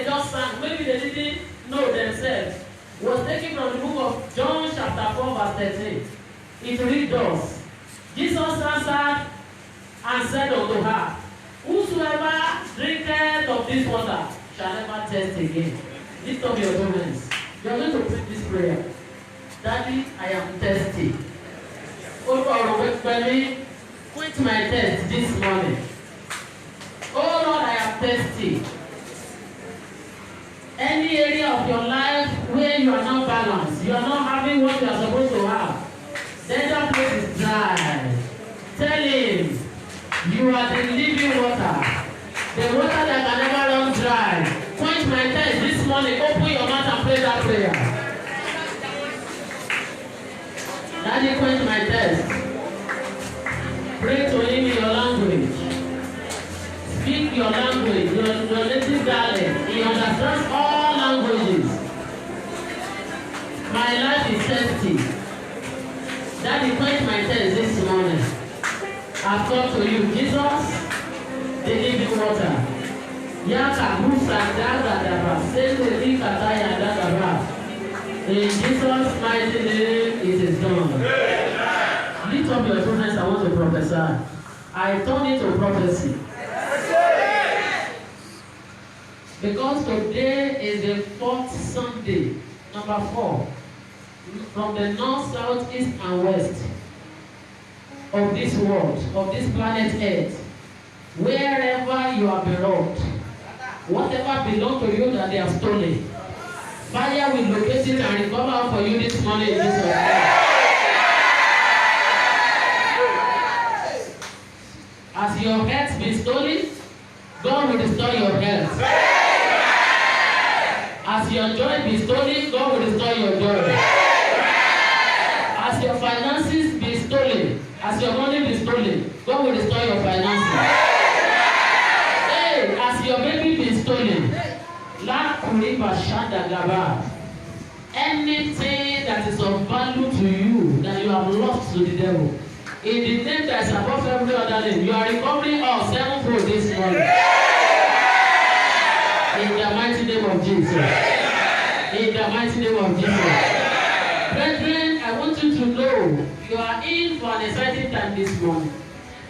they just sang, maybe they didn't know themselves, was taken from the book of John chapter 4 verse 13. It reads thus, Jesus answered and said unto her, whosoever drinketh of this water shall never thirst again. Lift up your hands. You are going to pray this prayer. Daddy, I am thirsty. Quit my thirst this morning. Oh Lord, I am thirsty. Any area of your life where you are not balanced, you are not having what you are supposed to have, then that place is dry. Tell him, you are the living water. The water that can never run dry. Quench my thirst this morning. Open your mouth and pray that prayer. Daddy, quench my thirst. Pray to him in your language. Speak your language, your native dialect. He understands all languages. My life is thirsty. Daddy, quench my thirst this morning. I've come to you, Jesus, the living water. In Jesus' mighty name, it is done. Lift up your two hands, I want to prophesy. I turn it to prophecy. Because today is the 4th Sunday, number 4, from the north, south, east, and west of this world, of this planet Earth. Wherever you are beloved, whatever belongs to you that they have stolen, fire will locate it and recover for you this morning in this way. As your health be stolen, God will restore your health. As your joy be stolen, God will restore your joy. As your finances be stolen, as your money be stolen, God will restore your finances. Hey, as your baby be stolen, anything that is of value to you that you have lost to the devil, in the name that is above every other name, you are recovering all sevenfold this morning. In the mighty name of Jesus. In the mighty name of Jesus. Brethren, I want you to know you are in for an exciting time this morning.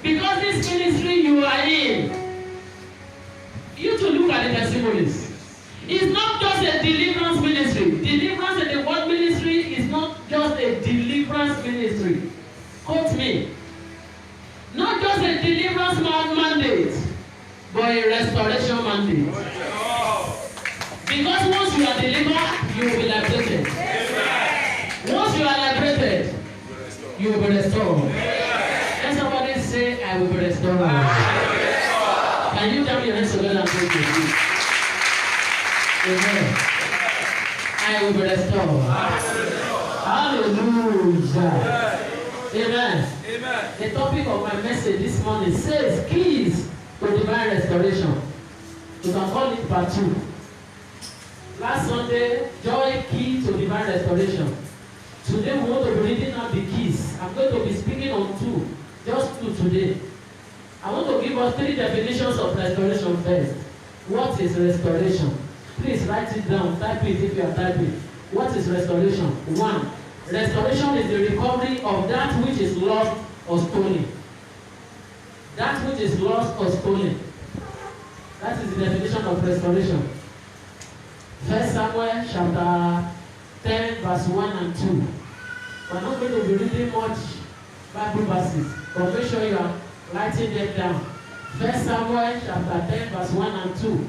Because this ministry you are in, you to look at the testimonies. It's not just a deliverance ministry. Deliverance in the word ministry is not just a deliverance ministry. Quote me. Not just a deliverance mandate, but a restoration mandate. Because once you are delivered, you will be liberated. Once you are liberated, you will be restored. Let somebody say, I will be restored. Can you tell me your hands together and pray with me? Amen. I will be restored. Hallelujah. Amen. Amen. The topic of my message this morning says keys to divine restoration. You can call it part 2. Last Sunday, joy key to divine restoration. Today we want to be reading out the keys. I'm going to be speaking on 2, just 2 today. I want to give us 3 definitions of restoration first. What is restoration? Please write it down. Type it if you are typing. What is restoration? 1. Restoration is the recovery of that which is lost or stolen. That which is lost or stolen. That is the definition of restoration. 1 Samuel chapter 10 verse 1 and 2. We're not going to be reading much Bible verses, but make sure you are writing them down. 1 Samuel chapter 10 verse 1 and 2.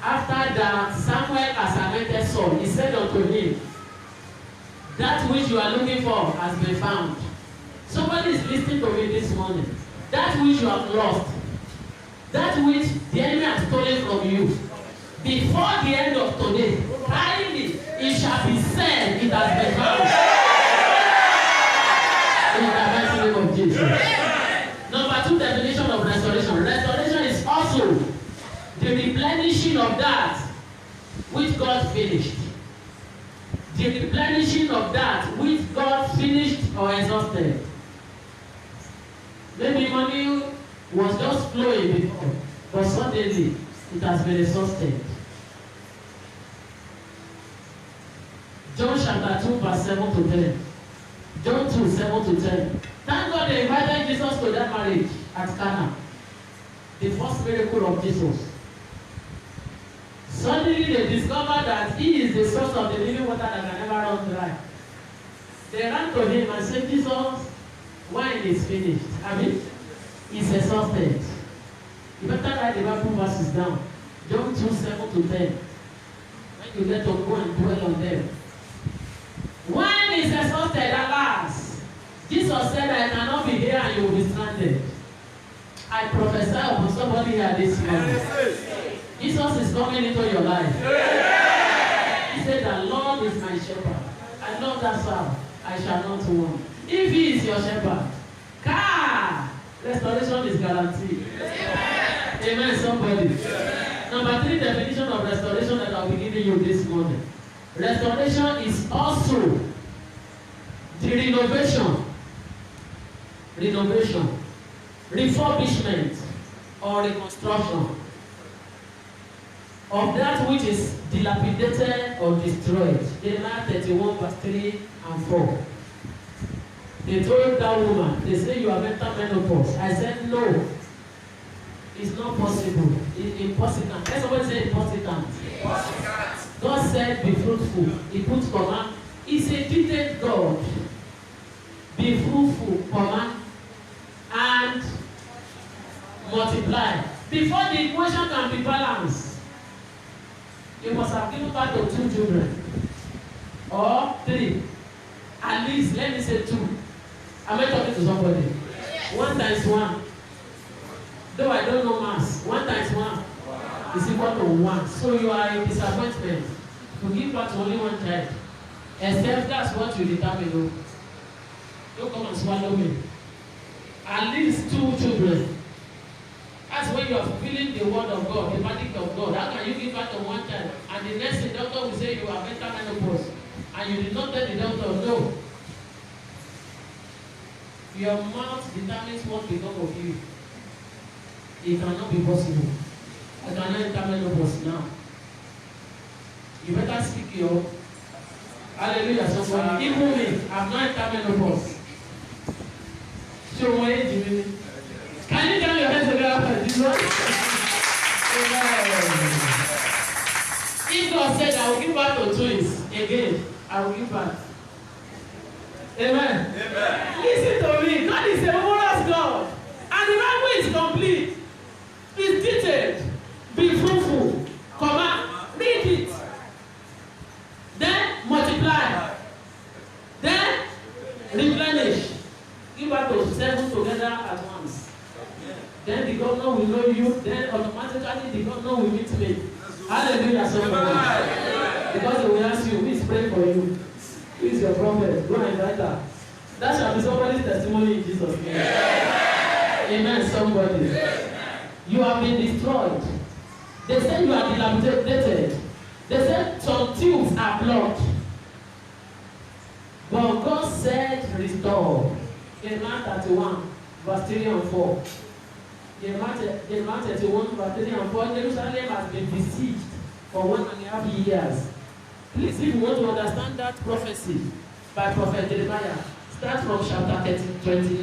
After that, Samuel has anointed Saul. He said unto him, that which you are looking for has been found. Somebody is listening to me this morning. That which you have lost, that which the enemy has stolen from you, before the end of today, finally, it shall be said it has been found. In the mighty name of Jesus. Number 2 definition of restoration. Restoration is also the replenishing of that which God finished. The replenishing of that which God finished or exhausted. Maybe money was just flowing before, but suddenly it has been exhausted. 2 verse 7 to 10. John 2, 7 to 10. Thank God they invited Jesus to that marriage at Cana. The first miracle of Jesus. Suddenly they discovered that he is the source of the living water that can never run dry. They ran to him and said, Jesus, wine is finished. I mean, he's exhausted. You better write the Bible verses down. John 2, 7 to 10. When you get to go and dwell on them. Wine is exhausted at last. Jesus said, I cannot be here and you will be stranded. I prophesy upon somebody here this morning. Jesus is coming into your life. He said, the Lord is my shepherd. I love that psalm. I shall not want. If he is your shepherd, restoration is guaranteed. Amen, somebody. Number 3 definition of restoration that I'll be giving you this morning. Restoration is also the renovation, refurbishment, or reconstruction of that which is dilapidated or destroyed. Jeremiah 31 verse 3 and 4. They told that woman, they say you have entered menopause. I said no, it's not possible. It's impossible. Let somebody say impossible. God said be fruitful. He puts command. He's a detailed God. Be fruitful, command, and multiply. Before the equation can be balanced, you must have given birth to 2 children. Or 3. At least, let me say 2. Am I talking to somebody? 1 times 1. Though I don't know maths, 1 times 1 is equal to 1. So you are a disappointment to give birth to only 1 child. Except that's what you determine. Don't come and swallow me. At least 2 children. That's when you are fulfilling the word of God, the magic of God. How can you give birth to 1 child? And the next the doctor will say you have entered menopause. And you did not tell the doctor, no. Your mouth determines what becomes of you. It cannot be possible. I cannot enter menopause now. You better speak your hallelujah somebody. Even me, I'm not entered menopause. Show my age, baby. Can you turn your hands together? If God said I will give birth to twins again, I will give birth. Amen. Amen. Listen to me. God is a marvelous God. And the Bible is complete. It's detailed. Be fruitful. Command. Read it. Then multiply. Then replenish. Give birth to 7 together at once. Then the governor will know you. Then automatically the governor will meet me. Hallelujah. Somebody. Because they will ask you, who is praying for you? Who is your prophet? Go and invite her. That shall be somebody's testimony in Jesus' name. Amen, somebody. You have been destroyed. They said you are dilapidated. They said some tubes are blocked. But God said restore. Jeremiah 31, verse 3 and 4. Jeremiah 31, verse 3 and 4. Jerusalem has been besieged for 1.5 years. Please, if you want to understand that prophecy by Prophet Jeremiah, start from chapter 29,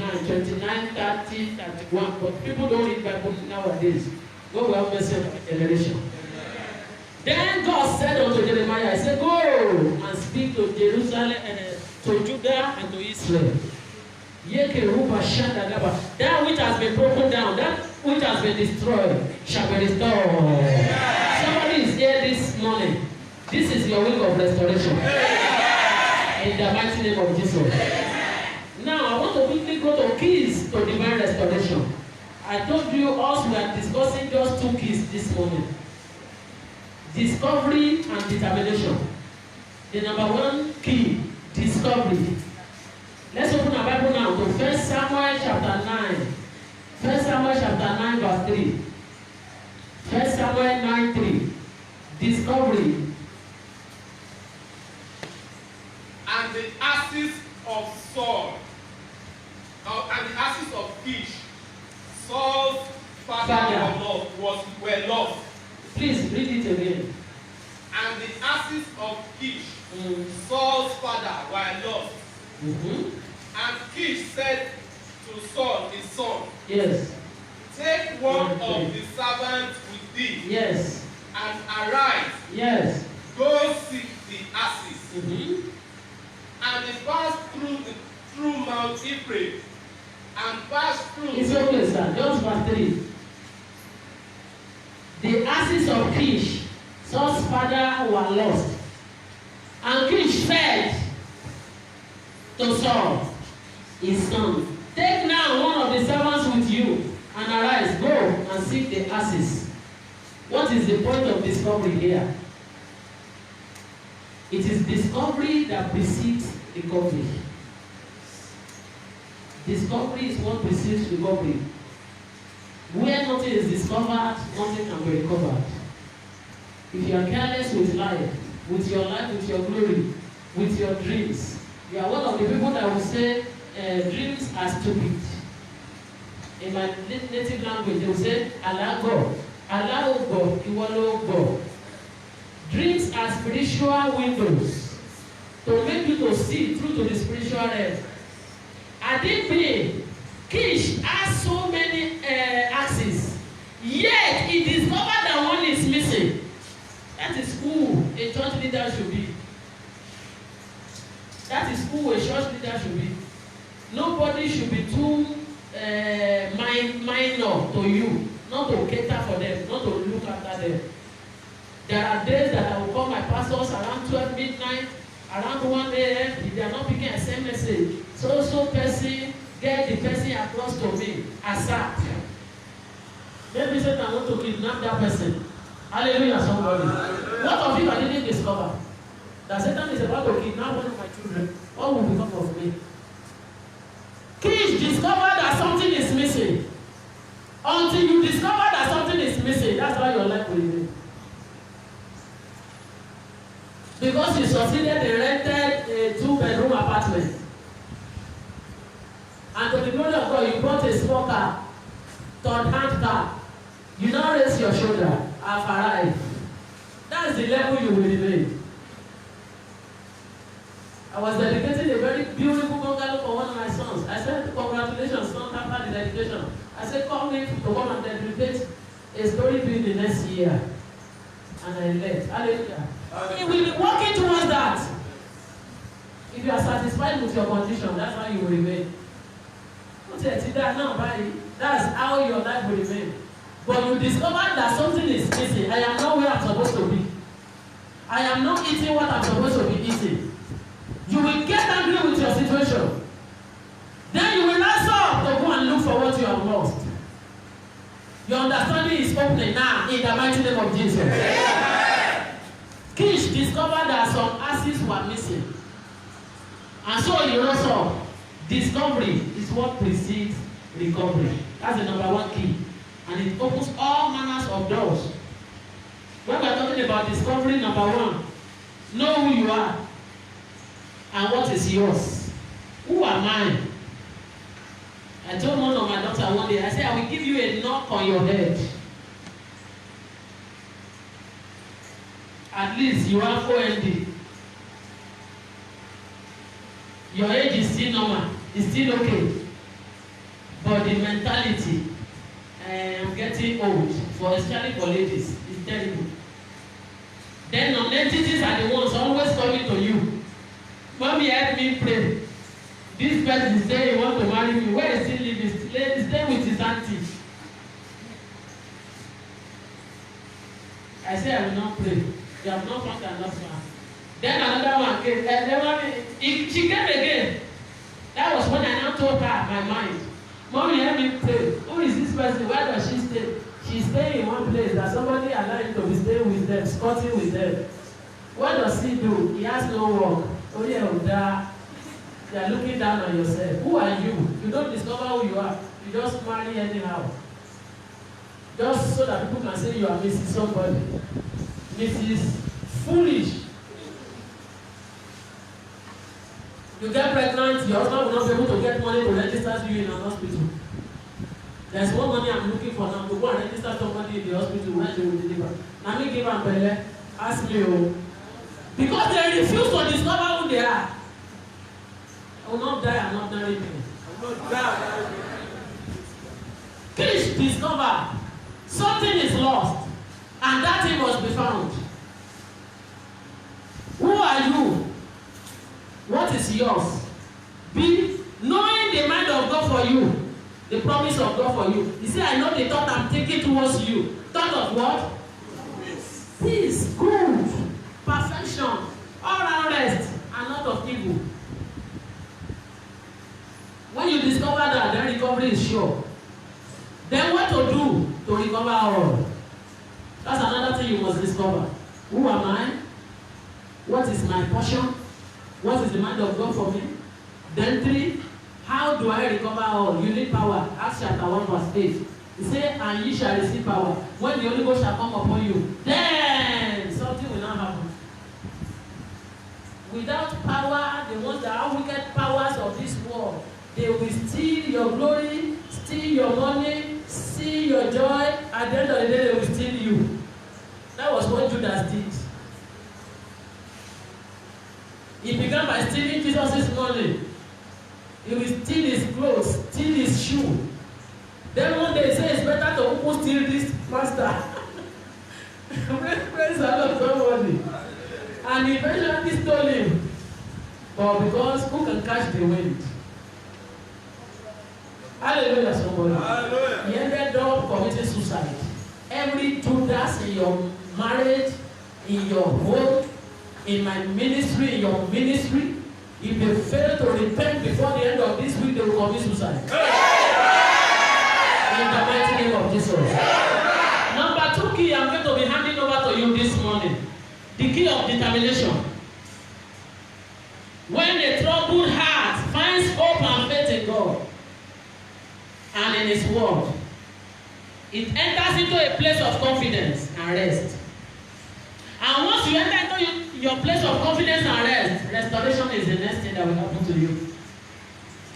30, 31. But people don't read Bible nowadays. God will have mercy on the generation. Then God said unto Jeremiah, he said, go and speak to Jerusalem and to Judah and to Israel. That which has been broken down, that which has been destroyed, shall be restored. Somebody is here this morning. This is your week of restoration. In the mighty name of Jesus. Now, I want to quickly go to keys to divine restoration. I told you us we are discussing just 2 keys this morning. Discovery and determination. The number 1 key, discovery. Let's open our Bible now to 1 Samuel chapter 9. 1 Samuel chapter 9 verse 3. 1 Samuel 9 3. Discovery. And the ashes of Saul, and the ashes of Kish, Saul's father were lost. Please read it again. And the ashes of Kish, Saul's father, were lost. Mm-hmm. And Kish said to Saul, his son, Yes. take one of the servants with thee, Yes. and arise, Yes. go seek the asses. Mm-hmm. And he passed through Mount Ephraim, and passed through. It's okay, sir. Just verse 3. The asses of Kish, Saul's father, were lost. And Kish said to Saul, his son, take now one of the servants with you, and arise, go and seek the asses. What is the point of discovery here? It is discovery that precedes recovery. Discovery is what precedes recovery. Where nothing is discovered, nothing can be recovered. If you are careless with life, with your glory, with your dreams, you are one of the people that will say dreams are stupid. In my native language, they will say, Alago, Alago, Iwalo. Dreams are spiritual windows to make you to see through to the spiritual realm. Adipe, Kish has so many axes, yet he discovered that one is missing. That is who a church leader should be. That is who a church leader should be. Nobody should be too minor to you, not to cater for them, not to look after them. There are days that I will call my pastors around 12 midnight, around 1 a.m. if they are not picking a same message. So person, get the person across to me, ASAP. Maybe Satan want to kidnap that person. Hallelujah, somebody. What of if I didn't discover that Satan is about to kidnap one of my children? What will become of me? Kish discovered that something is missing. Until you discover that something is missing, that's how your life will be. Because you succeeded in rented a 2-bedroom apartment. And to the glory of God, you bought a small car, third-hand car. You now raise your shoulder. I've arrived. That's the level you will remain. I was dedicating a very beautiful bungalow for one of my sons. I said, congratulations, son, after the dedication. I said, call me to come and dedicate a story building next year. And I left. Hallelujah. He will be working towards that. If you are satisfied with your condition, that's how you will remain. That's how your life will remain. But you discover that something is missing. I am not where I'm supposed to be. I am not eating what I'm supposed to be eating. You will get angry with your situation. Then you will rise up to go and look for what you have lost. Your understanding is opening now in the mighty name of Jesus. Yeah. Kish discovered that some asses were missing. And so he rose up. Discovery is what precedes recovery. That's the number one key. And it opens all manners of doors. When we are talking about discovery, number one, know who you are and what is yours. Who am I? I told one of my daughter one day, I said, I will give you a knock on your head. At least you have OND. Your age is still normal. It's still okay. But the mentality, I'm getting old, especially for ladies, is terrible. Then non-entities are the ones always coming to you. Mommy, help me pray. This person is saying he wants to marry me. Where is he living? Stay with his auntie. I said I will not pray. You have not found enough man. Then another one came. She came again. That was when I now told her my mind. Mommy, help me pray. Who is this person? Where does she stay? She's staying in one place that somebody allowed him to be staying with them, squatting with them. What does he do? He has no work. Oh yeah, you are looking down on yourself. Who are you? You don't discover who you are. You just marry anyhow. Just so that people can say you are Mrs. somebody. Mrs. Foolish. You get pregnant, your husband will not be able to get money to register you in an hospital. There's one money I'm looking for now to go and register somebody in the hospital when they will deliver. Now me give am belle, ask me o. Because they refuse to discover who they are. will not die an ordinary thing. I will not die. Kish discovered something is lost, and that thing must be found. Who are you? What is yours? B. Knowing the mind of God for you, the promise of God for you. He said, I know the thought I'm taking towards you. Thought of what? Peace, good, perfection, all around rest, and not of evil. When you discover that, then recovery is sure. Then what to do to recover all? That's another thing you must discover. Who am I? What is my portion? What is the mind of God for me? Then 3, how do I recover all? You need power. Acts chapter 1 verse 8. He said, and ye shall receive power. When the Holy Ghost shall come upon you, then something will not happen. Without power, the ones that have wicked powers of this world, they will steal your glory, steal your money, steal your joy. At the end of the day, they will steal you. That was what Judas did. He began by stealing Jesus' money. He will steal his clothes, steal his shoe. Then one day he said, it's better to open steal this master. Praise the Lord, somebody. And he eventually stole him. But because who can catch the wind? Hallelujah, somebody. Hallelujah. He ended up committing suicide. Every Judas in your marriage, in your home, in my ministry, in your ministry, if they fail to repent before the end of this week, they will commit suicide. In the mighty name of Jesus. Number 2 key I'm going to be handing over to you this morning. The key of determination. When a troubled heart finds hope and faith in God and in His Word, it enters into a place of confidence and rest. And once you enter into your place of confidence and rest, restoration is the next thing that will happen to you.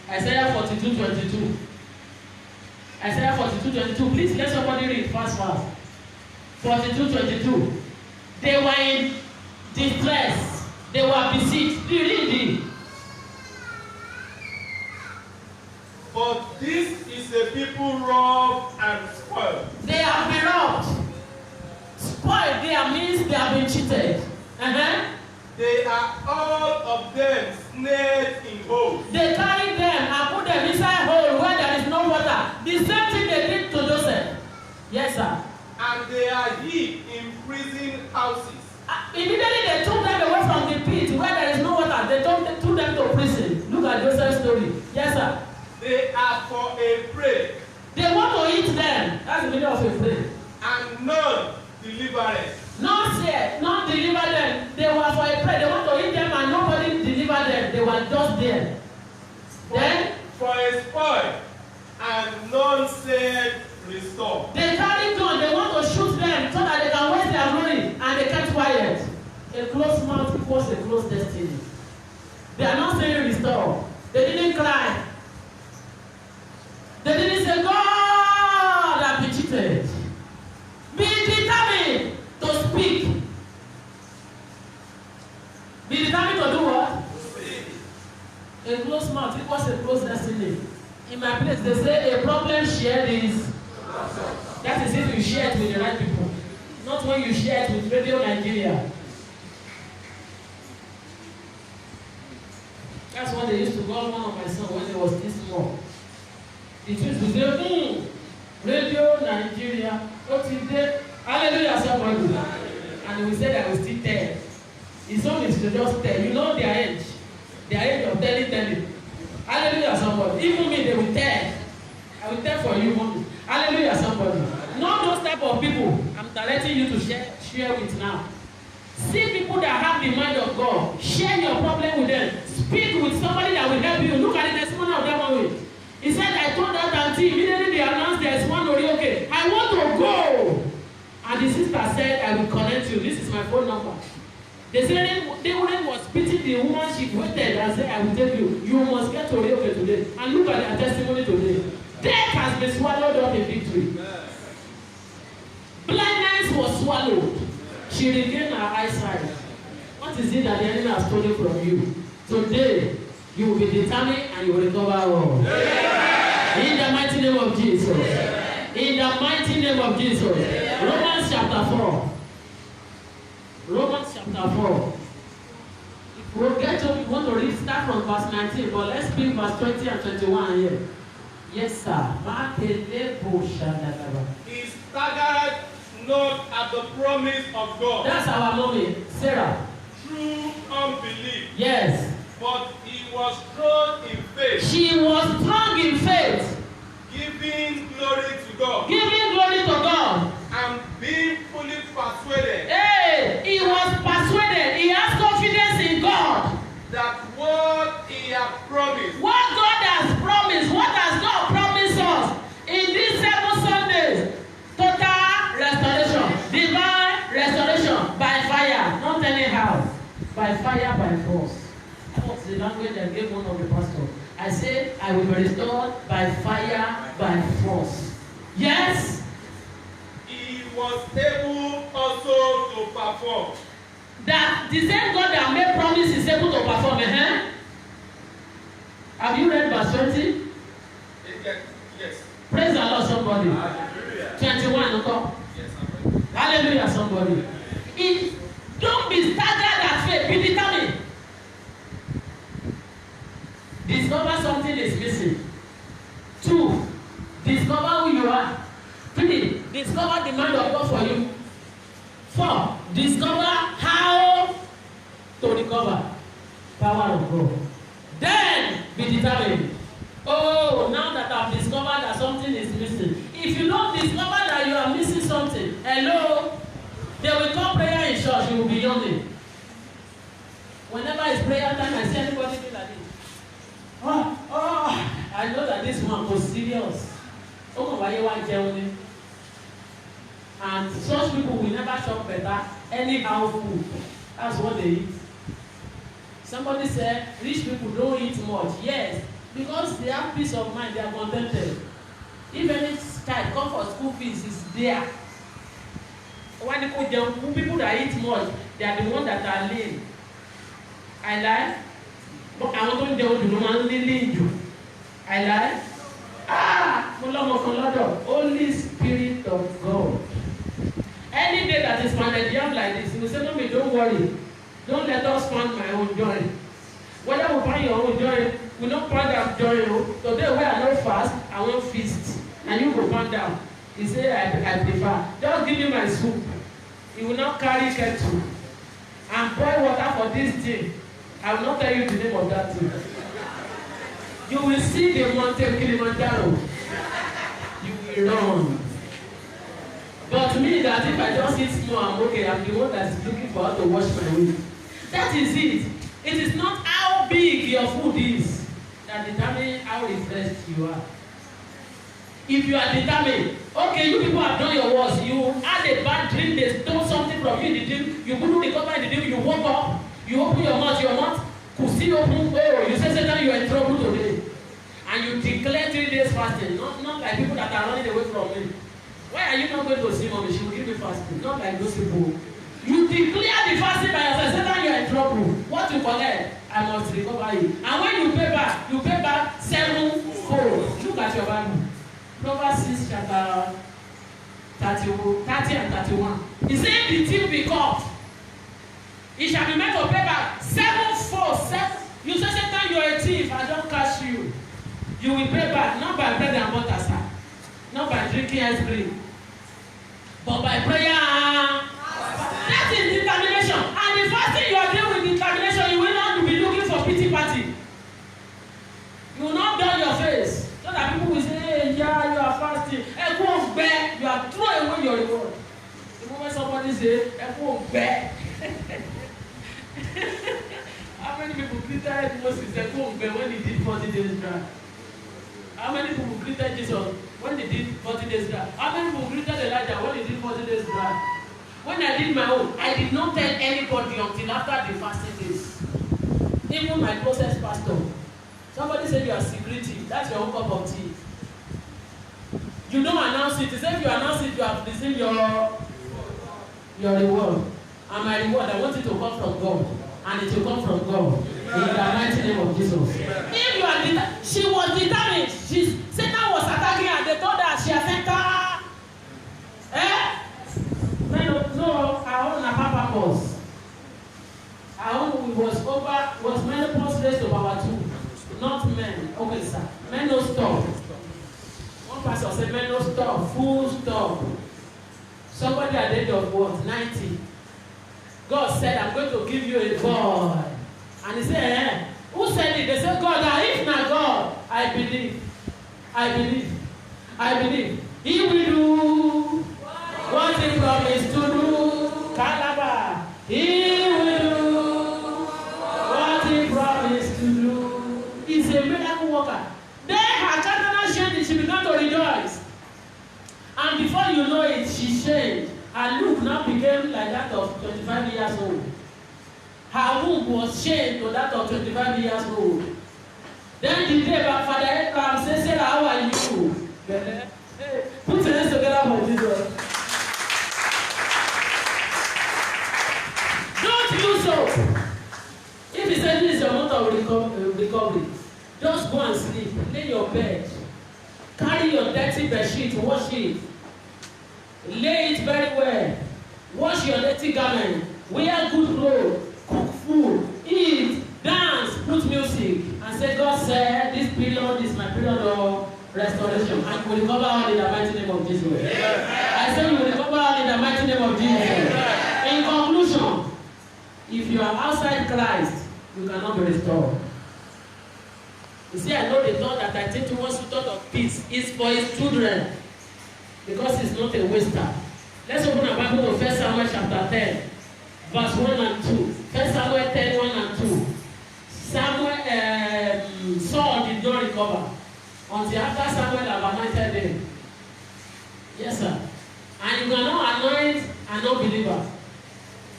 Isaiah 42:22. Isaiah 42:22. Please let somebody read fast. 42:22. They were in distress. They were besieged. Read it. But this is a people robbed and spoiled. They have been robbed. Spoiled there means they have been cheated. They are all of them snared in holes. They carried them and put them inside hole where there is no water. The same thing they did to Joseph. Yes, sir. And they are hid in prison houses. Immediately they took them away from the pit where there is no water. They took them to prison. Look at Joseph's story. Yes, sir. They are for a prey. They want to eat them. That's the meaning of a prey. And none delivereth. None said, none deliver them. They were for a prey. They want to eat them and nobody delivered them. They were just there. Then for a spoil, and none said restore. They carried gun. They want to shoot them so that they can waste their money, and they kept quiet. A closed mouth equals a closed destiny. They are not saying restore. They didn't cry. They didn't say, God, I've been cheated. Be determined to speak. Be determined to do what? A closed mouth equals a closed destiny. In my place, they say a problem shared is. That is if you share it with the right people. Not when you share it with Radio Nigeria. That's what they used to call one of my sons when he was this small. It used to say, Radio Nigeria, what is there? Hallelujah, somebody. And we said I will still tell. His own is to just tell. You know their age. Their age of telling. Hallelujah, somebody. Even me, they will tell. I will tell for you, mommy. Hallelujah, somebody. Not those type of people I'm directing you to share with now. See people that have the mind of God. Share your problem with them. Speak with somebody that will help you. Look at the testimony of that one. He said, I told that auntie, immediately they announced there is one okay. I want to go. And the sister said, I will connect you. This is my phone number. They said the woman was beating the woman. She waited and said, I will tell you. You must get to okay today. And look at their testimony today. Death has been swallowed up in victory. Blindness was swallowed. She regained her eyesight. What is it that the enemy has stolen from you? Today, You will be determined and you will recover all. In the mighty name of Jesus. In the mighty name of Jesus. Romans chapter 4. Romans chapter 4. We'll get to, we want to read, start from verse 19, but let's pick verse 20 and 21 here. Yes, sir. He staggered not at the promise of God. That's our mommy, Sarah. Through unbelief. Yes. But he was strong in faith. She was strong in faith. Giving glory to God. Giving glory to God. And being fully persuaded. Hey, he was persuaded. He has confidence in God. That what he had promised. What God has promised. What has God promised us in these 7 Sundays? Total restoration. Divine restoration. By fire. Not anyhow. By fire, by force. That was the language I gave one of the pastors. I said, I will be restored by fire, by force. Yes? He was able also to perform. That the same God that made promise is able to perform. Have you read verse 20? Yes. Praise the Lord, somebody. Hallelujah. 21, okay? Yes, I'm ready. Hallelujah, somebody. Don't be staggered at faith. Be determined. Discover something is missing. 2, discover who you are. 3, discover the mind of God for you. 4, discover how to recover. Power of God. Then be determined. Oh, now that I've discovered that something is missing. If you don't discover that you are missing something, hello, they will call prayer in church, you will be yawning. Whenever it's prayer time, I see anybody do like this. I know that this one was serious. And such people will never shop better, anyhow food. That's what they eat. Somebody said, rich people don't eat much. Yes, because they have peace of mind, they are contented. If any child come for school fees, is there. When they put them, people that eat much, they are the ones that are lean. I lie. But I want to do the man lean. I lie. Holy Spirit of God. Any day that is founded yam like this, you will say, no, don't worry. Don't let us find my own joy. Whether we find your own joy, we don't find that joy. Today we are not fast, I won't feast. And you go find out. He said, I prefer. Just give me my soup. He will not carry kettle. And boil water for this thing. I will not tell you the name of that thing. You will see the mountain Kilimanjaro. You will run. But me, that if I just eat small, I'm okay. I'm the one that's looking for how to wash my weight. That is it. It is not how big your food is that determines how refreshed you are. If you are determined, okay, you people have done your worst. You had a bad dream, they stole something from you in the dream, you couldn't recover in the dream, you woke up, you open your mouth could still open, oh, you say Satan, you are in trouble today. And you declare 3 days fasting, not like people that are running away from me. Why are you not going to see mommy? She will give me fasting, not like those people. You declare the fasting by yourself, Satan, you are in trouble. What you collect, I must recover it. And when you pay back 7-fold. Look at your Bible. Proverbs 6, chapter 30 and 31. He said, the thief be caught. It shall be made to pay back 7-fold. You say, Satan, you are a thief, I don't catch you. You will pay back, not by bread and butter, sir. Not by drinking ice cream. But by prayer. That is determination. And the fasting you are doing with determination, you will not be looking for pity party. You will not dull your face. So that people will say, hey, yeah, you are fasting. You are throwing away your reward. The moment somebody says, how many people greeted Moses when he did 40 days dry? How many people greeted Jesus when he did 40 days dry? How many people greeted Elijah when he did 40 days dry? When I did my own, I did not tell anybody until after the fasting days. Even my closest pastor. Somebody said you are secretive. That's your own cup of tea. You don't announce it. It's if you announce it, you have received your reward. And my reward, I want it to come from God. And it will come from God. In the mighty name of Jesus. If you are she was determined. Satan was attacking her. They told her she has entered. No, her own papa was. Her own was menopause raised to power 2. Not men. Okay, sir. Men no stop. One pastor said men no stop. Full stop. Somebody at the age of what? 90. God said, I'm going to give you a boy. And he said, who said it? They said, God. If not God, I believe. He will do what he promised to do. Calabar. He will do what he promised to do. He's a miracle worker. Then her countenance changed. She began to rejoice. And before you know it, she changed. Her look now became like that of 25 years old. Her womb was changed to that of 25 years old. Then the day my Father Abraham said, Sarah, how are you? Put your hands together for Jesus. Don't do so. If he said this is your month of recovery, just go and sleep. Lay your bed. Carry your dirty bedsheet, wash it. Lay it very well. Wash your dirty garment. Wear good clothes. Cook food. Eat. Dance. Put music. And say, God said, this period is my period of restoration. And you will recover all in the mighty name of Jesus. I say you will recover all in the mighty name of Jesus. In conclusion, if you are outside Christ, you cannot be restored. You see, I know the thought that I take towards the thought of peace is for his children. Because he's not a waster. Let's open our Bible to 1 Samuel chapter 10, verse 1 and 2. 1 Samuel 10, 1 and 2. Saul did not recover until after Samuel had anointed him. Yes, sir. And you cannot anoint an unbeliever.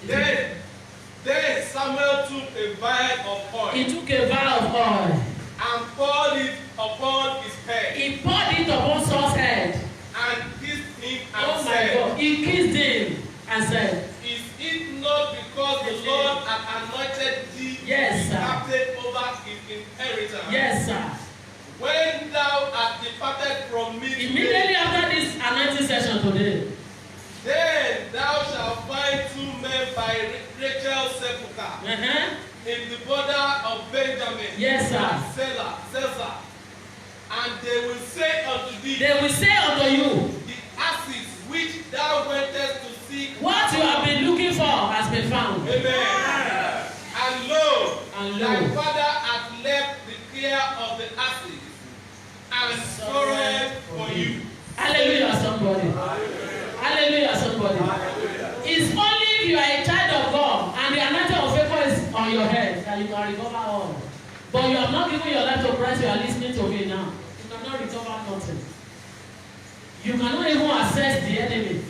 Then Samuel took a vial of oil. He took a vial of oil. And poured it upon his head. He poured it upon Saul's head. And kissed him and oh said, my God. He kissed him and said, is it not because the Lord hath anointed thee yes, captain over his inheritance? Yes, sir. When thou hast departed from me immediately after this anointing session today, then thou shalt find 2 men by Rachel's sepulchre in the border of Benjamin. Yes, sir. Caesar. And they will say unto thee, you, the asses which thou wentest to seek, what you have been looking for has been found. Amen. And lo, thy father hath left the care of the asses and sorrowed for you. Hallelujah, somebody. Hallelujah, somebody. It's only if you are a child of God and the anointing of favor is on your head that you can recover all. But you have not given your life to Christ, you are listening to me now. You cannot recover nothing. You cannot even assess the enemy.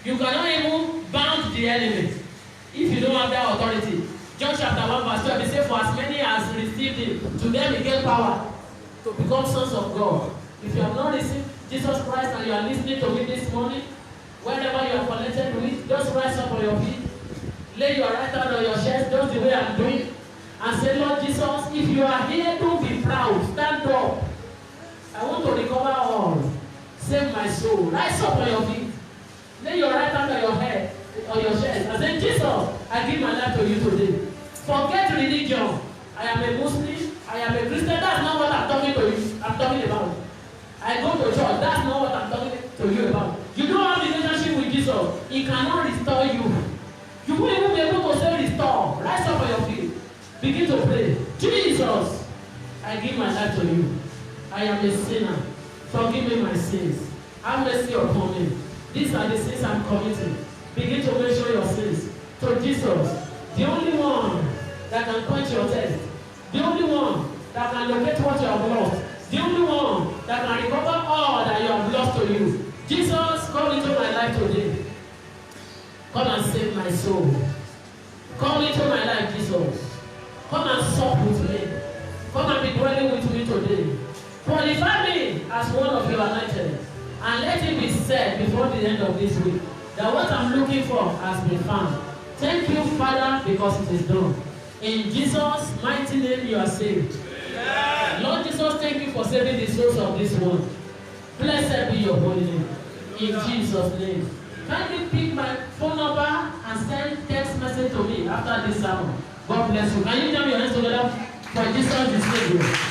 You cannot even bound the enemy if you don't have that authority. John chapter 1 verse 12, it says, for as many as received him, to them he gave power to become sons of God. If you have not received Jesus Christ and you are listening to me this morning, wherever you are connected with, just rise up on your feet. Lay your right hand on your chest, just the way I'm doing. And say, Lord Jesus, if you are here, don't be proud. Stand up. I want to recover all. Save my soul. Rise up on your feet. Lay your right hand on your head, on your chest. And say, Jesus, I give my life to you today. Forget religion. I am a Muslim. I am a Christian. That's not what I'm talking to you. I'm talking about. I go to church. That's not what I'm talking to you about. You don't have a relationship with Jesus. He cannot restore you. You won't even be able to say restore. Rise up on your feet. Begin to pray. Jesus, I give my life to you. I am a sinner. Forgive me my sins. Have mercy upon me. These are the sins I'm committing. Begin to mention your sins to Jesus, the only one that can quench your thirst, the only one that can locate what you have lost, the only one that can recover all that you have lost to you. Jesus, come into my life today. Come and save my soul. Come into my life, Jesus. Come and sup with me. Come and be dwelling with me today. Qualify me as one of your anointed. And let it be said before the end of this week that what I'm looking for has been found. Thank you, Father, because it is done. In Jesus' mighty name, you are saved. Amen. Lord Jesus, thank you for saving the souls of this world. Blessed be your holy name. In Jesus' name. Kindly pick my phone number and send text message to me after this sermon. God bless you. Can you jump your hands together for Jesus is Savior?